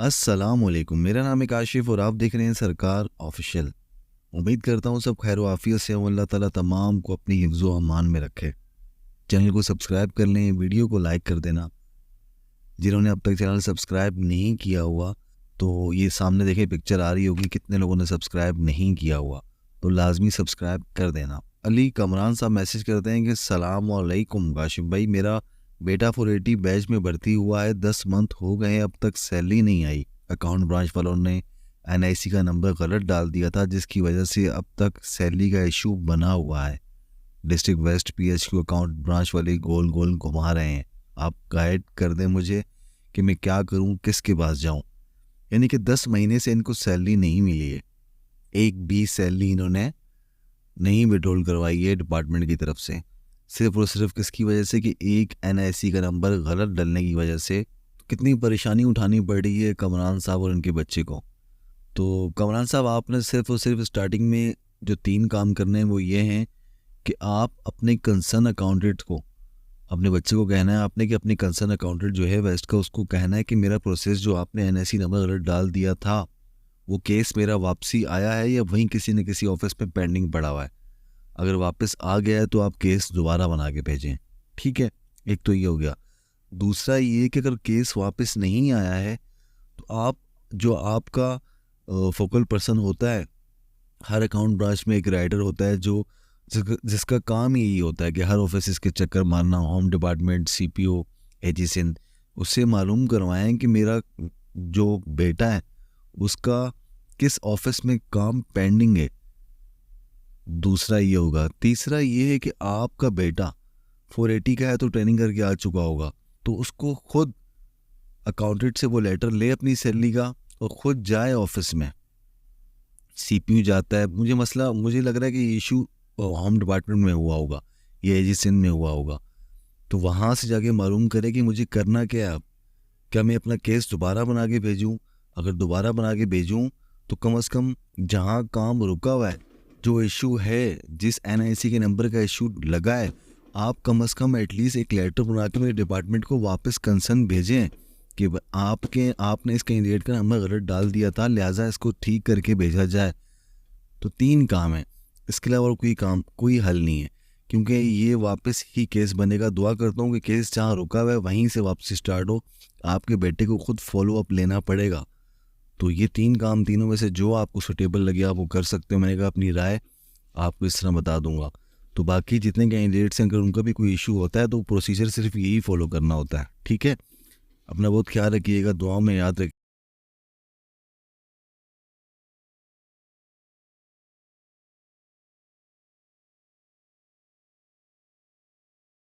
अस्सलाम वालेकुम। मेरा नाम है काशिफ और आप देख रहे हैं सरकार ऑफिशियल। उम्मीद करता हूँ सब खैर आफियत से हों। अल्लाह ताला तमाम को अपनी हिफ्ज़ व अमान में रखे। चैनल को सब्सक्राइब कर लें, वीडियो को लाइक कर देना। जिन्होंने अब तक चैनल सब्सक्राइब नहीं किया हुआ तो ये सामने देखे पिक्चर आ रही होगी, कितने लोगों ने सब्सक्राइब नहीं किया हुआ, तो लाजमी सब्सक्राइब कर देना। अली कमरान साहब मैसेज करते हैं कि सलाम वालेकुम काशिफ भाई, मेरा बेटा 480 बैच में भर्ती हुआ है, 10 मंथ हो गए हैं, अब तक सैलरी नहीं आई। अकाउंट ब्रांच वालों ने एनआईसी का नंबर गलत डाल दिया था, जिसकी वजह से अब तक सैलरी का इशू बना हुआ है। District west PHQ account branch वाले गोल गोल घुमा रहे हैं। आप गाइड कर दें मुझे कि मैं क्या करूं, किसके पास जाऊं। यानी कि 10 महीने से इनको सैलरी नहीं मिली है, एक भी सैलरी इन्होंने नहीं विड्रॉल करवाई है डिपार्टमेंट की तरफ से, सिर्फ और सिर्फ किसकी वजह से कि एक एनआईसी का नंबर गलत डलने की वजह से। कितनी परेशानी उठानी पड़ रही है कमरान साहब और उनके बच्चे को। तो कमरान साहब, आपने सिर्फ और सिर्फ स्टार्टिंग में जो 3 काम करने हैं वो ये हैं कि आप अपने कंसर्न अकाउंटेंट को, अपने बच्चे को कहना है आपने कि अपनी कंसर्न अकाउंटेंट जो है वेस्ट का, उसको कहना है कि मेरा प्रोसेस जो आपने एनआईसी नंबर गलत डाल दिया था वो केस मेरा वापसी आया है या वहीं किसी न किसी ऑफिस में पेंडिंग पड़ा हुआ है। अगर वापस आ गया है तो आप केस दोबारा बना के भेजें। ठीक है, एक तो ये हो गया। दूसरा ये कि अगर केस वापस नहीं आया है तो आप, जो आपका फोकल पर्सन होता है, हर अकाउंट ब्रांच में एक राइटर होता है जो जिसका काम ही यही होता है कि हर ऑफिस के चक्कर मारना, होम डिपार्टमेंट, सीपीओ, एजीसिन, उससे मालूम करवाएं कि मेरा जो बेटा है उसका किस ऑफिस में काम पेंडिंग है। दूसरा ये होगा। तीसरा ये है कि आपका बेटा 480 का है तो ट्रेनिंग करके आ चुका होगा, तो उसको खुद अकाउंटेंट से वो लेटर ले अपनी सैलरी का और खुद जाए ऑफिस में। सीपीयू जाता है, मुझे लग रहा है कि इशू होम डिपार्टमेंट में हुआ होगा या एजीसिन में हुआ होगा, तो वहाँ से जाके मालूम करे कि मुझे करना क्या है। अब क्या मैं अपना केस दोबारा बना के भेजूँ? अगर दोबारा बना के भेजूँ तो कम से कम जहाँ काम रुका हुआ है, जो इशू है, जिस एनआईसी के नंबर का इशू लगा है, आप कम से कम एटलीस्ट एक लेटर बना के मेरे डिपार्टमेंट को वापस कंसर्न भेजें कि आपने इस कैंडिडेट का नंबर गलत डाल दिया था, लिहाजा इसको ठीक करके भेजा जाए। तो 3 काम है, इसके अलावा और कोई हल नहीं है, क्योंकि ये वापस ही केस बनेगा। दुआ करता हूँ कि केस जहाँ रुका हुआ है वहीं से वापसी स्टार्ट हो। आपके बेटे को खुद फॉलो अप लेना पड़ेगा। तो ये 3 काम, तीनों में से जो आपको सुटेबल लगे आप वो कर सकते हो। मैंने कहा अपनी राय आपको इस तरह बता दूंगा। तो बाकी जितने कैंडिडेट्स हैं, अगर उनका भी कोई इशू होता है तो प्रोसीजर सिर्फ यही फॉलो करना होता है। ठीक है, अपना बहुत ख्याल रखिएगा, दुआओं में याद रखिए।